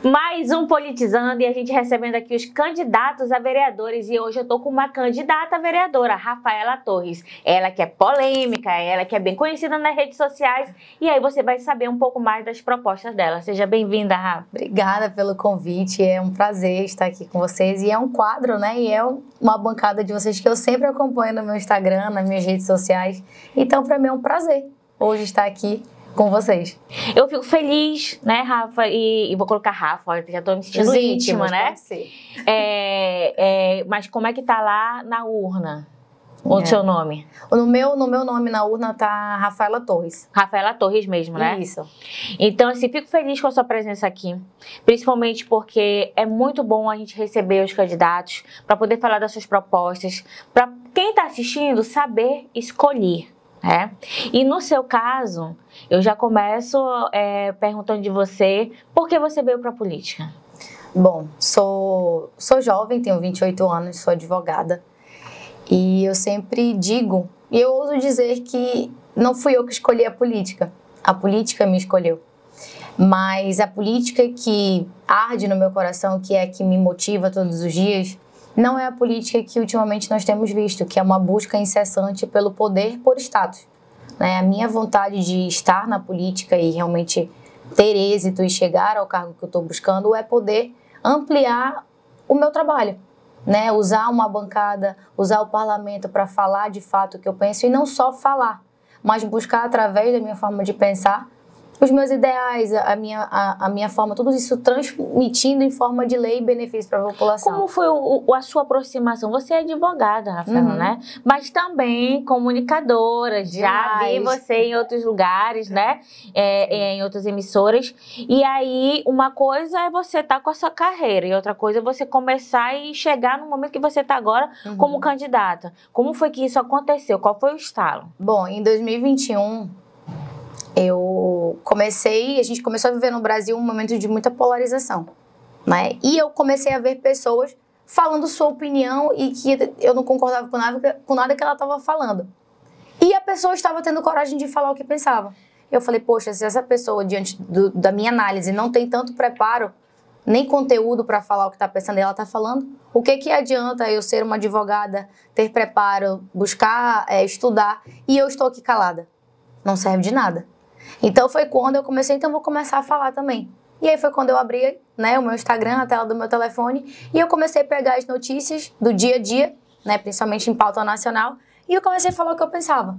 Mais um Politizando e a gente recebendo aqui os candidatos a vereadores. E hoje eu tô com uma candidata a vereadora, Rafaela Torres. Ela que é polêmica, ela que é bem conhecida nas redes sociais. E aí você vai saber um pouco mais das propostas dela. Seja bem-vinda, Rafa. Obrigada pelo convite, é um prazer estar aqui com vocês. E é um quadro, né? E é uma bancada de vocês que eu sempre acompanho no meu Instagram, nas minhas redes sociais. Então, para mim é um prazer hoje estar aqui com vocês. Eu fico feliz, né, Rafa? E vou colocar Rafa, já tô me sentindo íntima, né? Pode ser. Mas como é que tá lá na urna? O seu nome? No meu nome na urna tá Rafaela Torres. Rafaela Torres mesmo, né? Isso. Então, assim, fico feliz com a sua presença aqui. Principalmente porque é muito bom a gente receber os candidatos para poder falar das suas propostas, para quem tá assistindo saber escolher. E no seu caso, eu já começo perguntando de você, por que você veio para a política? Bom, sou jovem, tenho 28 anos, sou advogada. E eu sempre digo, e eu ouso dizer que não fui eu que escolhi a política me escolheu. Mas a política que arde no meu coração, que é a que me motiva todos os dias, não é a política que ultimamente nós temos visto, que é uma busca incessante pelo poder por status. A minha vontade de estar na política e realmente ter êxito e chegar ao cargo que eu estou buscando é poder ampliar o meu trabalho. Usar uma bancada, usar o parlamento para falar de fato o que eu penso e não só falar, mas buscar através da minha forma de pensar os meus ideais, a minha forma, tudo isso transmitindo em forma de lei e benefício para a população. Como foi a sua aproximação? Você é advogada, Rafaela, né? Mas também comunicadora. Já vi você em outros lugares, né? Em outras emissoras. E aí, uma coisa é você estar com a sua carreira e outra coisa é você começar e chegar no momento que você está agora como candidata. Como foi que isso aconteceu? Qual foi o estalo? Bom, em 2021... a gente começou a viver no Brasil um momento de muita polarização, E eu comecei a ver pessoas falando sua opinião e que eu não concordava com nada que ela estava falando. E a pessoa estava tendo coragem de falar o que pensava. Eu falei, poxa, se essa pessoa, diante da minha análise, não tem tanto preparo, nem conteúdo para falar o que está pensando e ela está falando, o que adianta eu ser uma advogada, ter preparo, buscar estudar e eu estou aqui calada? Não serve de nada. Então foi quando eu comecei, então vou começar a falar também. E aí foi quando eu abri o meu Instagram, a tela do meu telefone, e eu comecei a pegar as notícias do dia a dia, principalmente em pauta nacional, e eu comecei a falar o que eu pensava.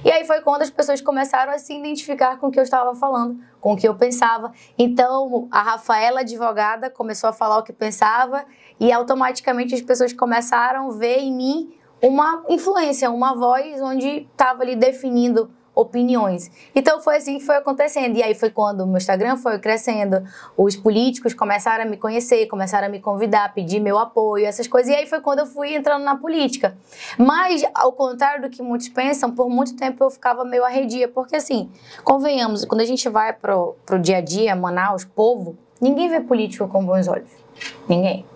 E aí foi quando as pessoas começaram a se identificar com o que eu estava falando, com o que eu pensava. Então a Rafaela, advogada, começou a falar o que pensava, e automaticamente as pessoas começaram a ver em mim uma influência, uma voz onde estava ali definindo opiniões. Então foi assim que foi acontecendo. E aí foi quando o meu Instagram foi crescendo, os políticos começaram a me conhecer, começaram a me convidar, pedir meu apoio, essas coisas. E aí foi quando eu fui entrando na política. Mas, ao contrário do que muitos pensam, por muito tempo eu ficava meio arredia. Porque assim, convenhamos, quando a gente vai pro dia a dia, Manaus, povo, ninguém vê político com bons olhos. Ninguém.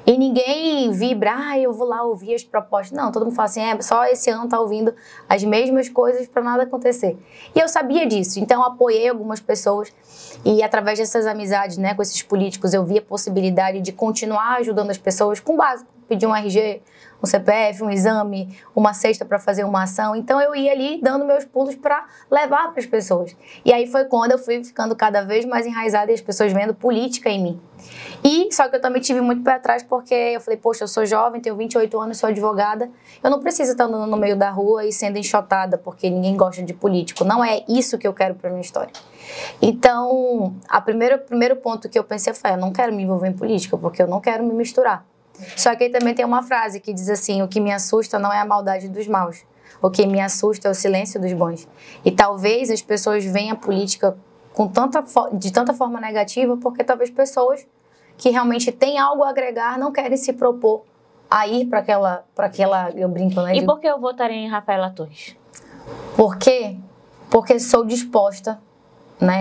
E ninguém vibra, eu vou lá ouvir as propostas. Não, todo mundo fala assim, só esse ano tá ouvindo as mesmas coisas para nada acontecer. E eu sabia disso, então eu apoiei algumas pessoas e através dessas amizades, com esses políticos, eu vi a possibilidade de continuar ajudando as pessoas com básico, pedir um RG, um CPF, um exame, uma cesta para fazer uma ação. Então eu ia ali dando meus pulos para levar para as pessoas. E aí foi quando eu fui ficando cada vez mais enraizada e as pessoas vendo política em mim. E só que eu também tive muito pé atrás porque eu falei, poxa, eu sou jovem, tenho 28 anos, sou advogada, eu não preciso estar andando no meio da rua e sendo enxotada porque ninguém gosta de político. Não é isso que eu quero para minha história. Então, o primeiro ponto que eu pensei foi, eu não quero me envolver em política porque eu não quero me misturar. Só que aí também tem uma frase que diz assim, o que me assusta não é a maldade dos maus, o que me assusta é o silêncio dos bons. E talvez as pessoas veem a política de tanta forma negativa porque talvez pessoas que realmente têm algo a agregar não querem se propor a ir para aquela, eu brinco, E por que eu votaria em Rafaela Torres? Por quê? Porque sou disposta,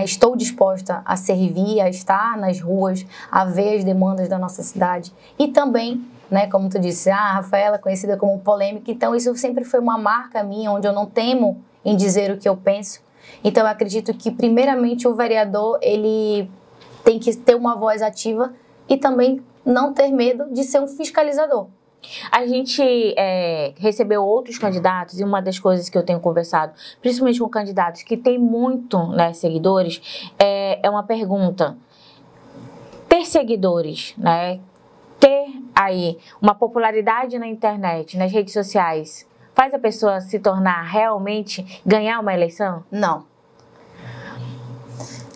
estou disposta a servir, a estar nas ruas, a ver as demandas da nossa cidade. E também, como tu disse, a Rafaela é conhecida como polêmica, então isso sempre foi uma marca minha, onde eu não temo em dizer o que eu penso. Então eu acredito que primeiramente o vereador, ele tem que ter uma voz ativa e também não ter medo de ser um fiscalizador. A gente recebeu outros candidatos e uma das coisas que eu tenho conversado, principalmente com candidatos que têm muito, né, seguidores, é uma pergunta. Ter seguidores, né, ter aí uma popularidade na internet, nas redes sociais, faz a pessoa se tornar realmente, ganhar uma eleição? Não.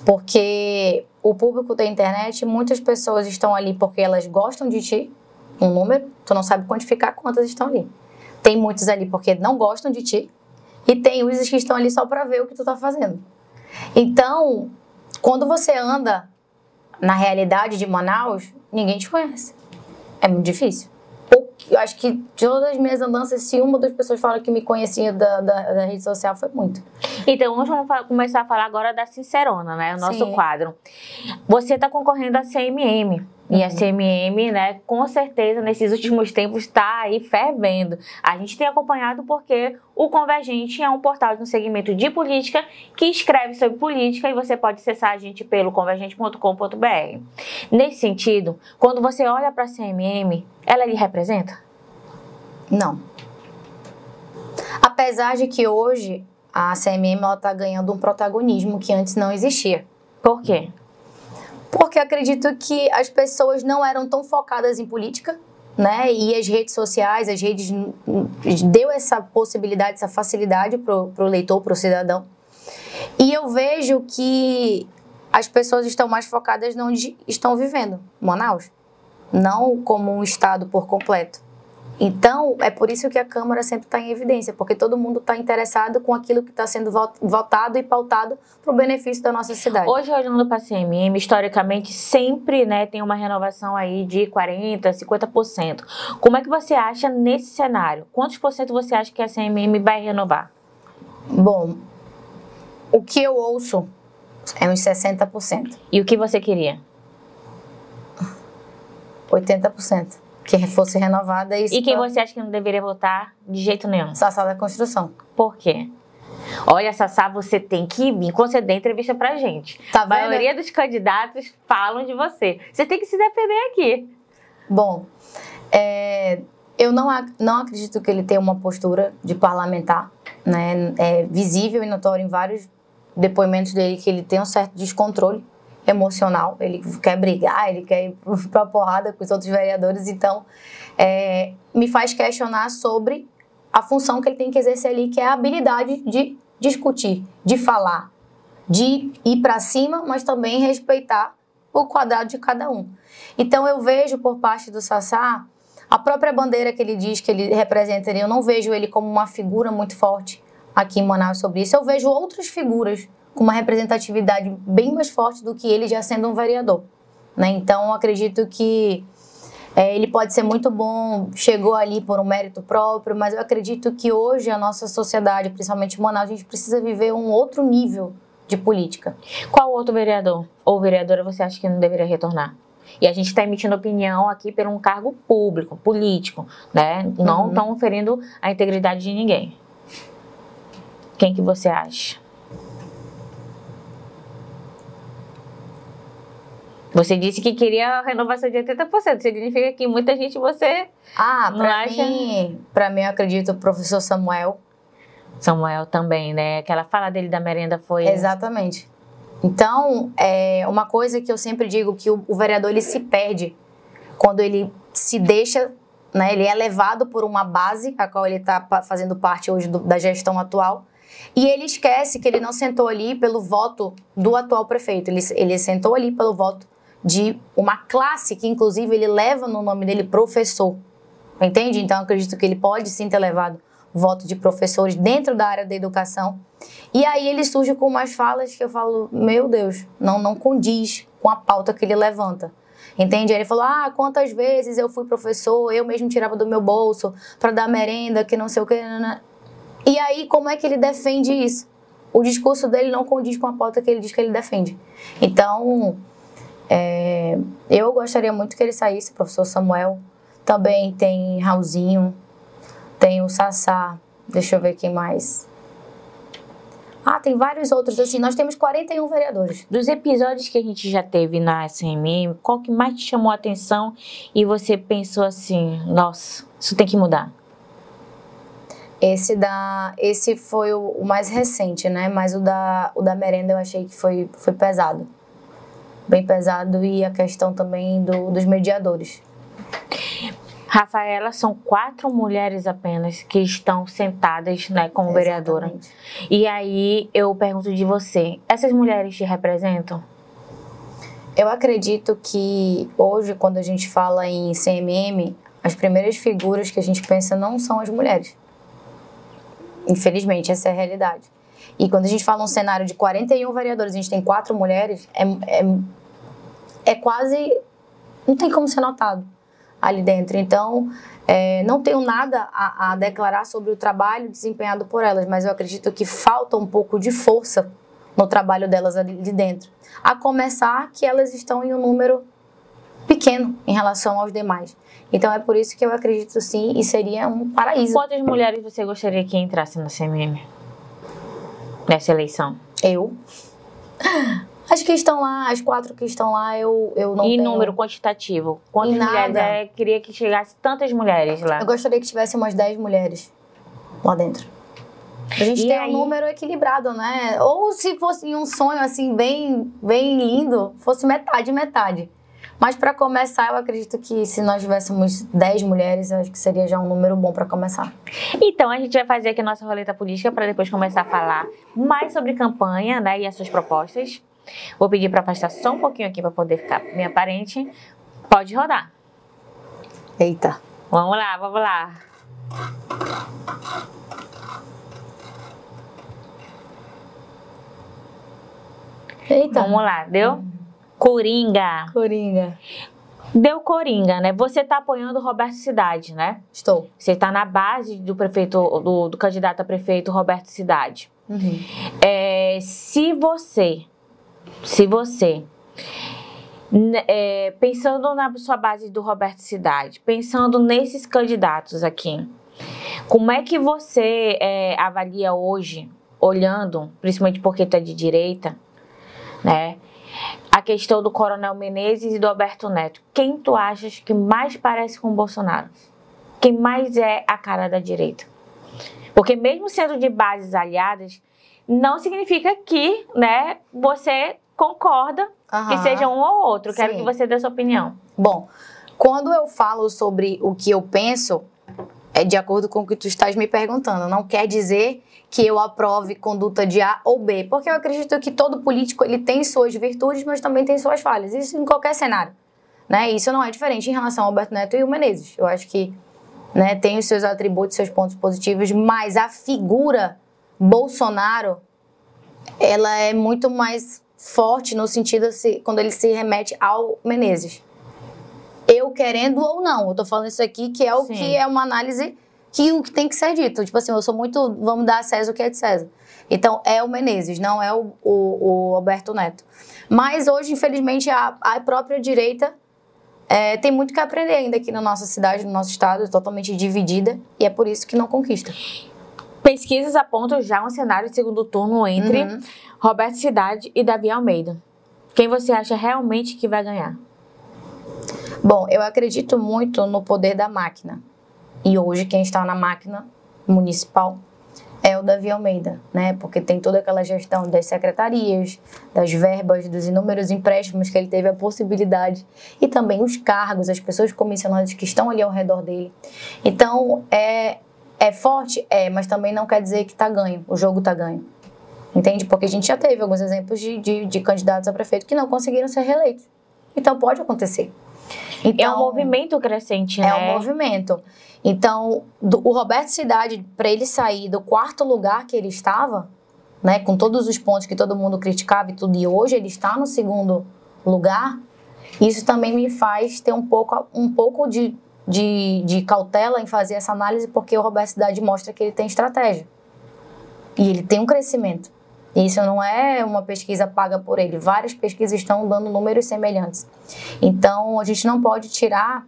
Porque o público da internet, muitas pessoas estão ali porque elas gostam de ti, um número, tu não sabe quantificar quantas estão ali. Tem muitos ali porque não gostam de ti e tem os que estão ali só para ver o que tu tá fazendo. Então, quando você anda na realidade de Manaus, ninguém te conhece. É muito difícil. Eu acho que de todas as minhas andanças, se uma das pessoas fala que me conhecia da rede social, foi muito. Então, vamos começar a falar agora da Sincerona, né? O nosso quadro. Você está concorrendo à CMM. E a CMM, né, com certeza, nesses últimos tempos, está aí fervendo. A gente tem acompanhado porque o Convergente é um portal no segmento de política que escreve sobre política e você pode acessar a gente pelo convergente.com.br. Nesse sentido, quando você olha para a CMM, ela lhe representa? Não. Apesar de que hoje a CMM está ganhando um protagonismo que antes não existia. Por quê? Porque acredito que as pessoas não eram tão focadas em política, né? E as redes sociais, as redes deu essa possibilidade, essa facilidade pro leitor, pro cidadão. E eu vejo que as pessoas estão mais focadas onde estão vivendo, Manaus, não como um estado por completo. Então, é por isso que a Câmara sempre está em evidência, porque todo mundo está interessado com aquilo que está sendo votado e pautado para o benefício da nossa cidade. Hoje, olhando para a CMM, historicamente, sempre, né, tem uma renovação aí de 40%, 50%. Como é que você acha nesse cenário? Quantos por cento você acha que a CMM vai renovar? Bom, o que eu ouço é uns 60%. E o que você queria? 80%. Que fosse renovada. E quem você acha que não deveria votar de jeito nenhum? Sassá da Construção. Por quê? Olha, Sassá, você tem que vir conceder entrevista pra gente. Tá vendo? A maioria dos candidatos falam de você. Você tem que se defender aqui. Bom, eu não acredito que ele tenha uma postura de parlamentar, né? É visível e notório em vários depoimentos dele que ele tem um certo descontrole emocional, ele quer brigar, ele quer ir pra porrada com os outros vereadores, então me faz questionar sobre a função que ele tem que exercer ali, que é a habilidade de discutir, de falar, de ir para cima, mas também respeitar o quadrado de cada um. Então eu vejo por parte do Sassá, a própria bandeira que ele diz que ele representa, eu não vejo ele como uma figura muito forte aqui em Manaus sobre isso, eu vejo outras figuras com uma representatividade bem mais forte do que ele já sendo um vereador, né? Então, eu acredito que ele pode ser muito bom, chegou ali por um mérito próprio, mas eu acredito que hoje a nossa sociedade, principalmente em Manaus, a gente precisa viver um outro nível de política. Qual outro vereador ou vereadora você acha que não deveria retornar? E a gente está emitindo opinião aqui por um cargo público, político, né? Não estão ferindo a integridade de ninguém. Quem que você acha? Você disse que queria a renovação de 80%. Significa que muita gente você não acha? Pra mim, eu acredito o professor Samuel. Samuel também, né? Aquela fala dele da merenda foi... Exatamente. Então, uma coisa que eu sempre digo, que o vereador ele se perde quando ele se deixa, né? Ele é levado por uma base, a qual ele está fazendo parte hoje da gestão atual, e ele esquece que ele não sentou ali pelo voto do atual prefeito. Ele sentou ali pelo voto de uma classe que, inclusive, ele leva no nome dele professor. Entende? Então, eu acredito que ele pode sim ter levado voto de professores dentro da área da educação. E aí ele surge com umas falas que eu falo, meu Deus, não condiz com a pauta que ele levanta. Entende? Ele falou, quantas vezes eu fui professor, eu mesmo tirava do meu bolso para dar merenda, que não sei o que. E aí, como é que ele defende isso? O discurso dele não condiz com a pauta que ele diz que ele defende. Então, eu gostaria muito que ele saísse, professor Samuel. Também tem Raulzinho, tem o Sassá, deixa eu ver quem mais. Ah, tem vários outros, assim, nós temos 41 vereadores. Dos episódios que a gente já teve na CMM, qual que mais te chamou a atenção e você pensou assim, nossa, isso tem que mudar? Esse foi o mais recente, né? Mas o da merenda eu achei que foi pesado. Bem pesado, e a questão também dos mediadores. Rafaela, são 4 mulheres apenas que estão sentadas, né, como vereadora. E aí eu pergunto de você, essas mulheres te representam? Eu acredito que hoje, quando a gente fala em CMM, as primeiras figuras que a gente pensa não são as mulheres. Infelizmente, essa é a realidade. E quando a gente fala um cenário de 41 vereadores, a gente tem 4 mulheres, é quase... não tem como ser notado ali dentro. Então, não tenho nada a declarar sobre o trabalho desempenhado por elas, mas eu acredito que falta um pouco de força no trabalho delas ali de dentro. A começar que elas estão em um número pequeno em relação aos demais. Então, é por isso que eu acredito, sim, e seria um paraíso. Quantas mulheres você gostaria que entrasse na CMM? Nessa eleição? Eu? As que estão lá, as 4 que estão lá, eu não tenho... E número quantitativo? Quantas mulheres? Queria que chegasse tantas mulheres lá. Eu gostaria que tivesse umas 10 mulheres lá dentro. A gente tem um número equilibrado, né? Ou se fosse um sonho, assim, bem lindo, fosse metade. Mas para começar, eu acredito que se nós tivéssemos 10 mulheres, eu acho que seria já um número bom para começar. Então, a gente vai fazer aqui a nossa roleta política para depois começar a falar mais sobre campanha, né, e as suas propostas. Vou pedir para afastar só um pouquinho aqui para poder ficar bem aparente. Pode rodar. Eita. Vamos lá, vamos lá. Eita. Vamos lá, deu? Coringa. Deu Coringa, né? Você tá apoiando o Roberto Cidade, né? Estou. Você tá na base do prefeito, do candidato a prefeito Roberto Cidade. Uhum. Se você, pensando na sua base do Roberto Cidade, pensando nesses candidatos aqui, como é que você avalia hoje, olhando, principalmente porque tu é de direita, né? A questão do Coronel Menezes e do Alberto Neto. Quem tu achas que mais parece com o Bolsonaro? Quem mais é a cara da direita? Porque mesmo sendo de bases aliadas, não significa que, né, você concorda que seja um ou outro. Quero que você dê a sua opinião. Bom, quando eu falo sobre o que eu penso, é de acordo com o que tu estás me perguntando. Não quer dizer que eu aprove conduta de A ou B, porque eu acredito que todo político ele tem suas virtudes, mas também tem suas falhas. Isso em qualquer cenário, né? Isso não é diferente em relação ao Alberto Neto e o Menezes. Eu acho que, né, tem os seus atributos, seus pontos positivos, mas a figura Bolsonaro, ela é muito mais forte no sentido quando ele se remete ao Menezes. Eu querendo ou não, eu tô falando isso aqui que é o que é uma análise que o que tem que ser dito. Tipo assim, eu sou muito, vamos dar a César o que é de César. Então, é o Menezes, não é o Alberto Neto. Mas hoje, infelizmente, a própria direita tem muito que aprender ainda aqui na nossa cidade, no nosso estado, totalmente dividida, e é por isso que não conquista. Pesquisas apontam já um cenário de segundo turno entre Roberto Cidade e Davi Almeida. Quem você acha realmente que vai ganhar? Bom, eu acredito muito no poder da máquina. E hoje quem está na máquina municipal é o Davi Almeida, né? Porque tem toda aquela gestão das secretarias, das verbas, dos inúmeros empréstimos que ele teve a possibilidade, e também os cargos, as pessoas comissionadas que estão ali ao redor dele. Então, é forte? Mas também não quer dizer que tá ganho, o jogo tá ganho. Entende? Porque a gente já teve alguns exemplos de candidatos a prefeito que não conseguiram ser reeleitos. Então, pode acontecer. Então, é um movimento crescente, né? É um movimento. Então, o Roberto Cidade, para ele sair do 4º lugar que ele estava, né, com todos os pontos que todo mundo criticava e tudo, e hoje ele está no 2º lugar, isso também me faz ter um pouco de cautela em fazer essa análise, porque o Roberto Cidade mostra que ele tem estratégia. E ele tem um crescimento. Isso não é uma pesquisa paga por ele. Várias pesquisas estão dando números semelhantes. Então, a gente não pode tirar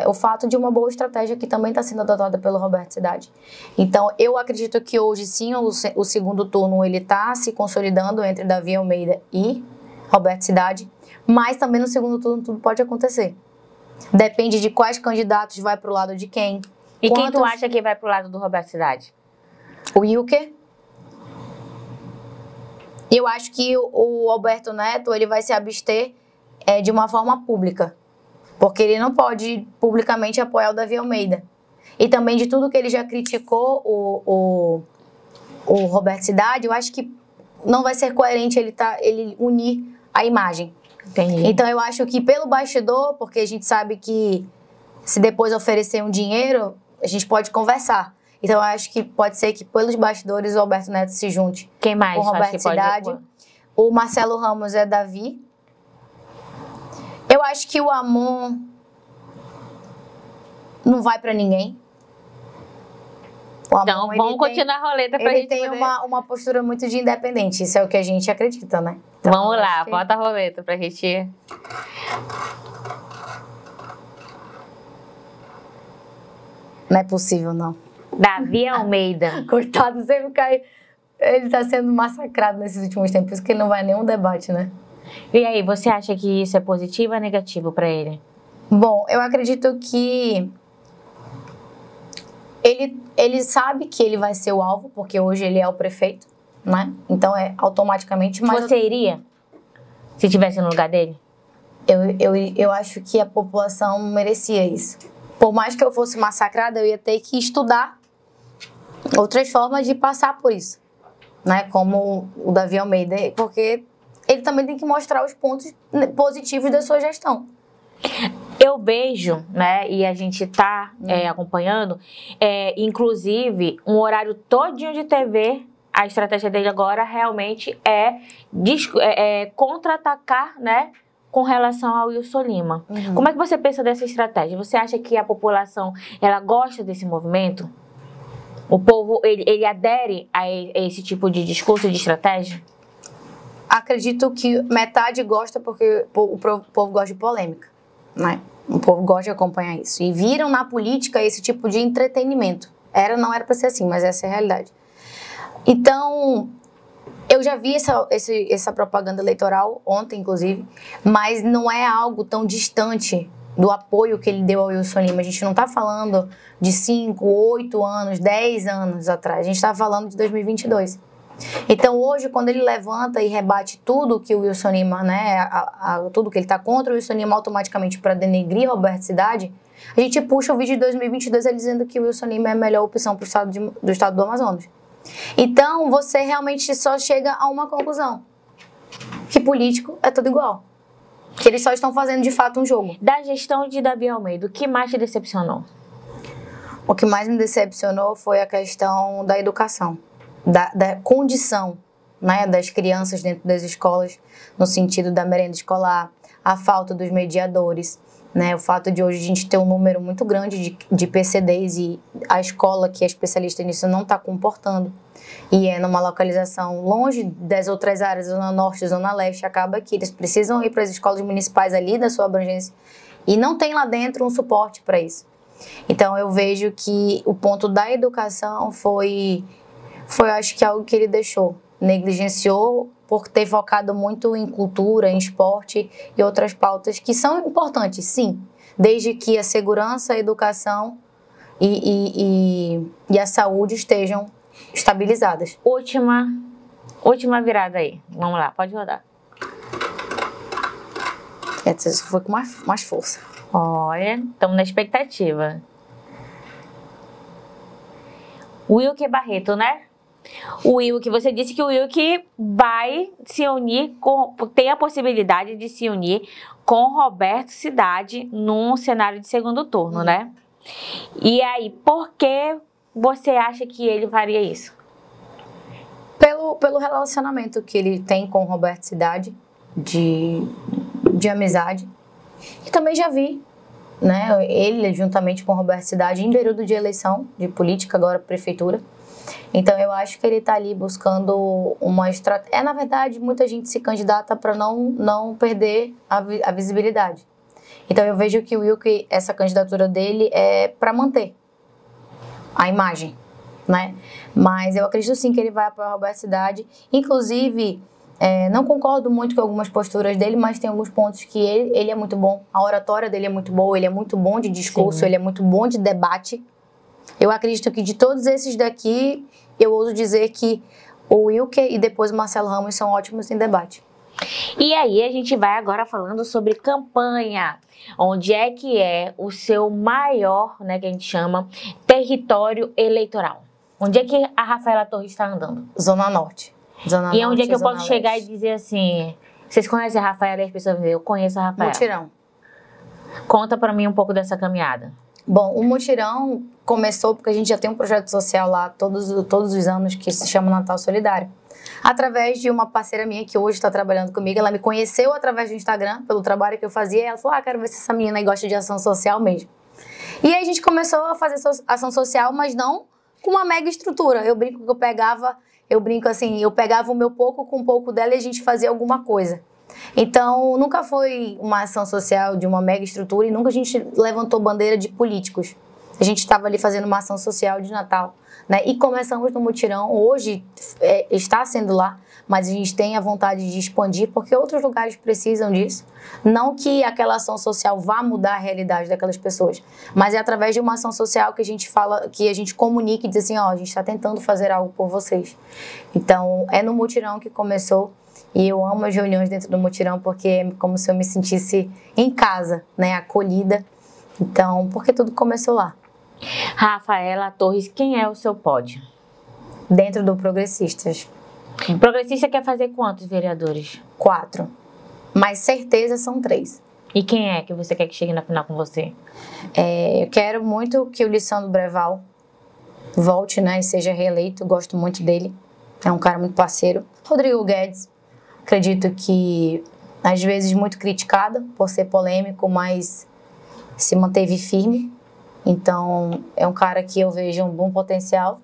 o fato de uma boa estratégia que também está sendo adotada pelo Roberto Cidade. Então, eu acredito que hoje, sim, o segundo turno ele está se consolidando entre Davi Almeida e Roberto Cidade, mas também no segundo turno tudo pode acontecer. Depende de quais candidatos vai para o lado de quem. E quem tu acha que vai para o lado do Roberto Cidade? O Wilker. Eu acho que o Alberto Neto ele vai se abster de uma forma pública. Porque ele não pode publicamente apoiar o Davi Almeida. E também de tudo que ele já criticou o Roberto Cidade, eu acho que não vai ser coerente ele unir a imagem. Entendi. Então eu acho que pelo bastidor, porque a gente sabe que se depois oferecer um dinheiro, a gente pode conversar. Então eu acho que pode ser que pelos bastidores o Alberto Neto se junte. Quem mais? Com o Roberto Cidade. O Marcelo Ramos é Davi. Eu acho que o Amon não vai pra ninguém. Então, vamos continuar a roleta pra gente Ele tem uma postura muito de independente. Isso é o que a gente acredita, né? Então, vamos lá, bota a roleta pra gente... Não é possível, não. Davi Almeida. Coitado, sempre cai... Ele tá sendo massacrado nesses últimos tempos, por isso que ele não vai a nenhum debate, né? E aí, você acha que isso é positivo ou negativo pra ele? Bom, eu acredito que ele sabe que ele vai ser o alvo, porque hoje ele é o prefeito, né? Então é automaticamente... Você iria? Se estivesse no lugar dele? Eu acho que a população merecia isso. Por mais que eu fosse massacrada, eu ia ter que estudar outras formas de passar por isso, né? Como o Davi Almeida, porque ele também tem que mostrar os pontos positivos da sua gestão. Eu vejo, né, e a gente tá acompanhando, inclusive, um horário todinho de TV, a estratégia dele agora realmente é contra-atacar, né, com relação ao Wilson Lima. Uhum. Como é que você pensa dessa estratégia? Você acha que a população, ela gosta desse movimento? O povo, ele adere a esse tipo de discurso, de estratégia? Acredito que metade gosta porque o povo gosta de polêmica, né? O povo gosta de acompanhar isso. E viram na política esse tipo de entretenimento. Não era para ser assim, mas essa é a realidade. Então, eu já vi essa propaganda eleitoral ontem, inclusive, mas não é algo tão distante do apoio que ele deu ao Wilson Lima. A gente não está falando de 5, 8 anos, 10 anos atrás. A gente está falando de 2022. Então, hoje, quando ele levanta e rebate tudo que o Wilson Lima, né, tudo que ele está contra o Wilson Lima automaticamente para denegrir Roberto Cidade, a gente puxa o vídeo de 2022 ele dizendo que o Wilson Lima é a melhor opção para do estado do Amazonas. Então, você realmente só chega a uma conclusão. Que político é tudo igual. Que eles só estão fazendo, de fato, um jogo. Da gestão de Davi Almeida, o que mais te decepcionou? O que mais me decepcionou foi a questão da educação. Da condição, né, das crianças dentro das escolas, no sentido da merenda escolar, a falta dos mediadores, né, o fato de hoje a gente ter um número muito grande de PCDs e a escola que é especialista nisso não está comportando. E é numa localização longe das outras áreas, Zona Norte, Zona Leste, acaba que eles precisam ir para as escolas municipais ali da sua abrangência e não tem lá dentro um suporte para isso. Então eu vejo que o ponto da educação foi acho que algo que ele negligenciou por ter focado muito em cultura, em esporte e outras pautas que são importantes, sim, desde que a segurança, a educação e a saúde estejam estabilizadas. Última virada aí. Vamos lá, pode rodar. Essa foi com mais força. Olha, estamos na expectativa. Wilker Barreto, né? O Wilker, você disse que o Wilker vai se unir, tem a possibilidade de se unir com Roberto Cidade num cenário de segundo turno, né? E aí, por que você acha que ele faria isso? Pelo relacionamento que ele tem com Roberto Cidade, de amizade. E também já vi, né, ele juntamente com Roberto Cidade em período de eleição, de política, agora prefeitura. Então eu acho que ele está ali buscando uma estratégia. Na verdade, muita gente se candidata para não perder a visibilidade. Então eu vejo que o Wilker, essa candidatura dele é para manter a imagem, né? Mas eu acredito sim que ele vai apoiar o Roberto Cidade. Inclusive, não concordo muito com algumas posturas dele, mas tem alguns pontos que ele é muito bom. A oratória dele é muito boa, ele é muito bom de discurso, sim. Ele é muito bom de debate. Eu acredito que de todos esses daqui, eu ouso dizer que o Wilker e depois o Marcelo Ramos são ótimos em debate. E aí a gente vai agora falando sobre campanha. Onde é que é o seu maior, né, que a gente chama, território eleitoral? Onde é que a Rafaela Torres está andando? Zona Norte. Zona e onde Norte, é que eu posso Leste. Chegar e dizer assim, vocês conhecem a Rafaela? E as pessoas dizem, eu conheço a Rafaela. Mutirão. Conta pra mim um pouco dessa caminhada. Bom, o Mutirão começou porque a gente já tem um projeto social lá todos os anos que se chama Natal Solidário. Através de uma parceira minha que hoje está trabalhando comigo, ela me conheceu através do Instagram, pelo trabalho que eu fazia, e ela falou, quero ver se essa menina aí gosta de ação social mesmo. E aí a gente começou a fazer ação social, mas não com uma mega estrutura. Eu brinco que eu pegava o meu pouco com um pouco dela e a gente fazia alguma coisa. Então, nunca foi uma ação social de uma mega estrutura e nunca a gente levantou bandeira de políticos. A gente estava ali fazendo uma ação social de Natal, né? E começamos no Mutirão, hoje está sendo lá, mas a gente tem a vontade de expandir porque outros lugares precisam disso. Não que aquela ação social vá mudar a realidade daquelas pessoas, mas é através de uma ação social que a gente fala, que a gente comunica e diz assim, a gente está tentando fazer algo por vocês. Então, é no Mutirão que começou. E eu amo as reuniões dentro do Mutirão porque é como se eu me sentisse em casa, né, acolhida. Então, porque tudo começou lá. Rafaela Torres, quem é o seu pódio? Dentro do Progressistas. Progressista quer fazer quantos vereadores? 4. Mas certeza são 3. E quem é que você quer que chegue na final com você? Eu quero muito que o Lissandro Breval volte, né, e seja reeleito. Gosto muito dele. É um cara muito parceiro. Rodrigo Guedes. Acredito que, às vezes, muito criticado por ser polêmico, mas se manteve firme. Então, é um cara que eu vejo um bom potencial.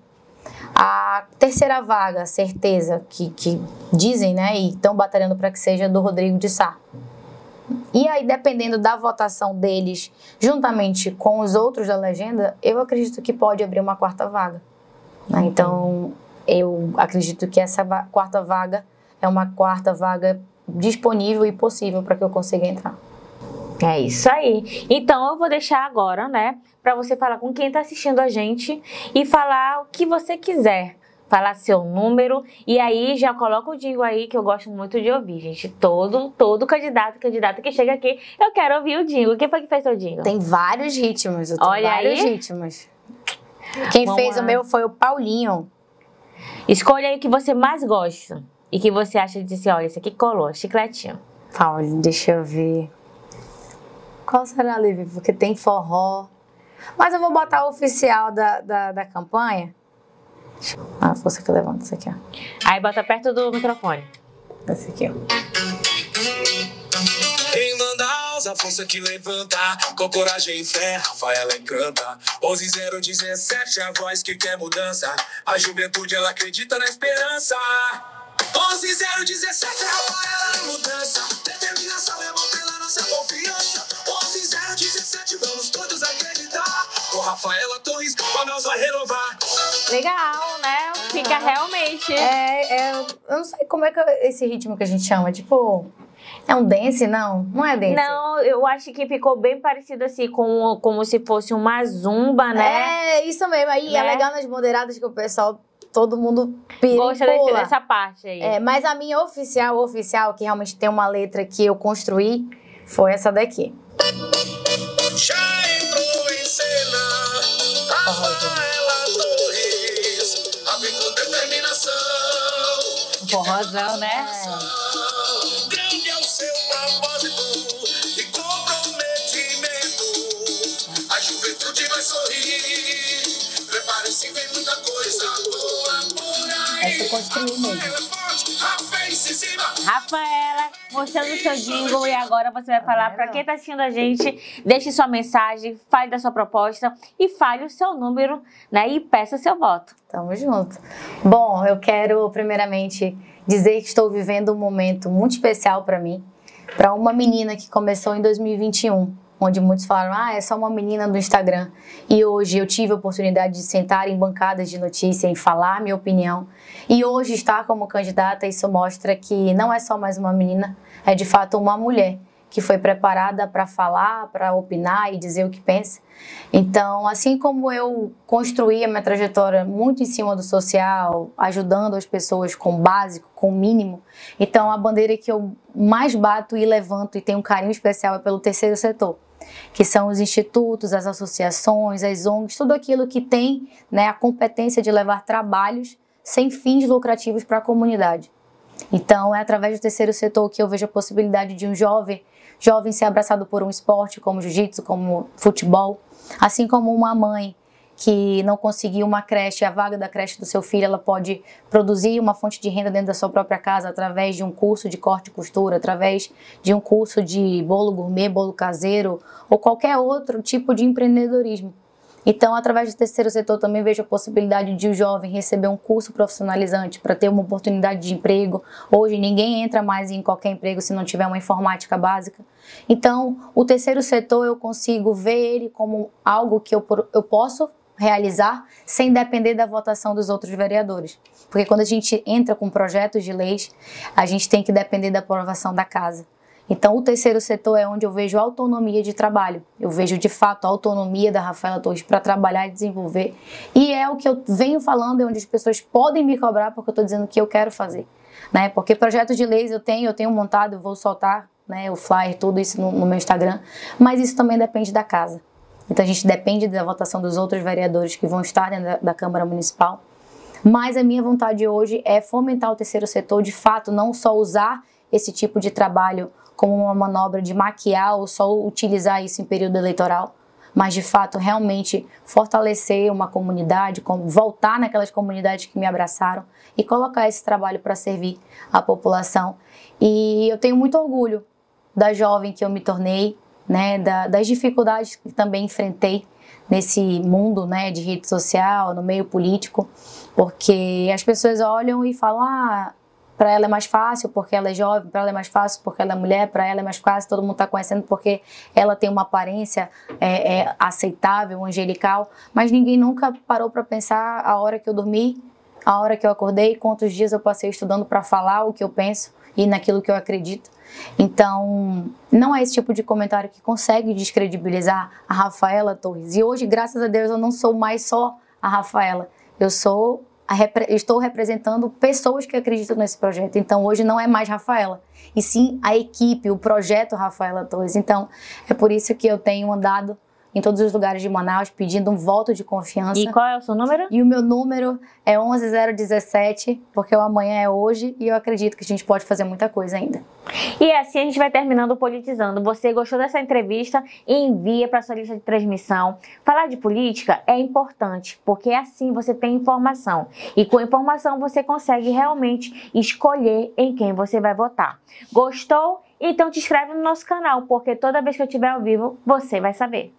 A terceira vaga, certeza, que dizem, né, e estão batalhando para que seja do Rodrigo de Sá. E aí, dependendo da votação deles, juntamente com os outros da legenda, eu acredito que pode abrir uma 4ª vaga. Né? Então, eu acredito que essa 4ª vaga é uma 4ª vaga disponível e possível para que eu consiga entrar. É isso aí. Então, eu vou deixar agora, né, para você falar com quem está assistindo a gente e falar o que você quiser. Falar seu número e aí já coloca o jingle aí que eu gosto muito de ouvir, gente. Todo candidato que chega aqui, eu quero ouvir o jingle. Quem foi que fez seu jingle? Tem vários ritmos, eu tenho Olha vários aí. ritmos. Quem Vamos fez lá. o meu foi o Paulinho. Escolha aí o que você mais gosta e que você acha de dizer, olha, esse aqui colou, chicletinho. Paulinho, deixa eu ver. Qual será, Lívia? Porque tem forró. Mas eu vou botar o oficial da campanha. A força que eu levanto, isso aqui, ó. Aí bota perto do microfone. Esse aqui, ó. Quem manda a força que levanta, com coragem e fé, Rafaela encanta. 11017, a voz que quer mudança. A juventude, ela acredita na esperança. 11017, Rafaela na mudança. Determinação é bom pela nossa confiança. 11017, vamos todos acreditar. Com Rafaela Torres, pra nós vai renovar. Legal, né? Fica realmente. Eu não sei como é que esse ritmo que a gente chama, tipo... É um dance? Não, não é dance. Não, eu acho que ficou bem parecido assim, como se fosse uma zumba, né? É, isso mesmo. Aí né? É legal nas moderadas que o pessoal, todo mundo pira Gosta e pula. dessa parte aí. É, mas a minha oficial, que realmente tem uma letra que eu construí, foi essa daqui. Já entrou em cena, Rafaela Torres, abre com determinação. Forrozão, né? Grande é o seu propósito e comprometimento. A juventude vai sorrir. Prepare-se, vem muita coisa boa por aí. Essa eu construí mesmo. Ela é forte, a face em cima. Rafaela, mostrando o seu jingle e agora você vai falar para quem tá assistindo a gente, deixe sua mensagem, fale da sua proposta e fale o seu número, né? E peça seu voto. Tamo junto. Bom, eu quero primeiramente dizer que estou vivendo um momento muito especial para mim, para uma menina que começou em 2021 onde muitos falaram, é só uma menina do Instagram. E hoje eu tive a oportunidade de sentar em bancadas de notícia e falar minha opinião. E hoje estar como candidata, isso mostra que não é só mais uma menina, é de fato uma mulher que foi preparada para falar, para opinar e dizer o que pensa. Então, assim como eu construí a minha trajetória muito em cima do social, ajudando as pessoas com o básico, com o mínimo, então a bandeira que eu mais bato e levanto e tenho um carinho especial é pelo terceiro setor, que são os institutos, as associações, as ONGs, tudo aquilo que tem, né, a competência de levar trabalhos sem fins lucrativos para a comunidade. Então, é através do terceiro setor que eu vejo a possibilidade de um jovem ser abraçado por um esporte como jiu-jitsu, como futebol, assim como uma mãe que não conseguiu uma creche, a vaga da creche do seu filho, ela pode produzir uma fonte de renda dentro da sua própria casa através de um curso de corte e costura, através de um curso de bolo gourmet, bolo caseiro ou qualquer outro tipo de empreendedorismo. Então, através do terceiro setor, também vejo a possibilidade de o jovem receber um curso profissionalizante para ter uma oportunidade de emprego. Hoje, ninguém entra mais em qualquer emprego se não tiver uma informática básica. Então, o terceiro setor, eu consigo ver ele como algo que eu posso realizar sem depender da votação dos outros vereadores. Porque quando a gente entra com projetos de leis, a gente tem que depender da aprovação da casa. Então, o terceiro setor é onde eu vejo autonomia de trabalho. Eu vejo, de fato, a autonomia da Rafaela Torres para trabalhar e desenvolver. E é o que eu venho falando, é onde as pessoas podem me cobrar porque eu estou dizendo que eu quero fazer. Né? Porque projetos de leis eu tenho montado, eu vou soltar, né, o flyer, tudo isso no meu Instagram. Mas isso também depende da casa. Então, a gente depende da votação dos outros vereadores que vão estar dentro da Câmara Municipal. Mas a minha vontade hoje é fomentar o terceiro setor, de fato, não só usar esse tipo de trabalho como uma manobra de maquiar ou só utilizar isso em período eleitoral, mas de fato realmente fortalecer uma comunidade, voltar naquelas comunidades que me abraçaram e colocar esse trabalho para servir a população. E eu tenho muito orgulho da jovem que eu me tornei, né, das dificuldades que também enfrentei nesse mundo, né, de rede social, no meio político, porque as pessoas olham e falam, para ela é mais fácil porque ela é jovem, para ela é mais fácil porque ela é mulher, para ela é mais fácil, todo mundo está conhecendo porque ela tem uma aparência aceitável, angelical, mas ninguém nunca parou para pensar a hora que eu dormi, a hora que eu acordei, quantos dias eu passei estudando para falar o que eu penso e naquilo que eu acredito. Então, não é esse tipo de comentário que consegue descredibilizar a Rafaela Torres. E hoje, graças a Deus, eu não sou mais só a Rafaela, eu estou representando pessoas que acreditam nesse projeto. Então, hoje não é mais Rafaela, e sim a equipe, o projeto Rafaela Torres. Então, é por isso que eu tenho andado em todos os lugares de Manaus pedindo um voto de confiança. E qual é o seu número? E o meu número é 11017, porque o amanhã é hoje e eu acredito que a gente pode fazer muita coisa ainda. E assim a gente vai terminando o Politizando. Você gostou dessa entrevista? Envia para sua lista de transmissão. Falar de política é importante, porque assim você tem informação. E com informação você consegue realmente escolher em quem você vai votar. Gostou? Então te inscreve no nosso canal, porque toda vez que eu estiver ao vivo, você vai saber.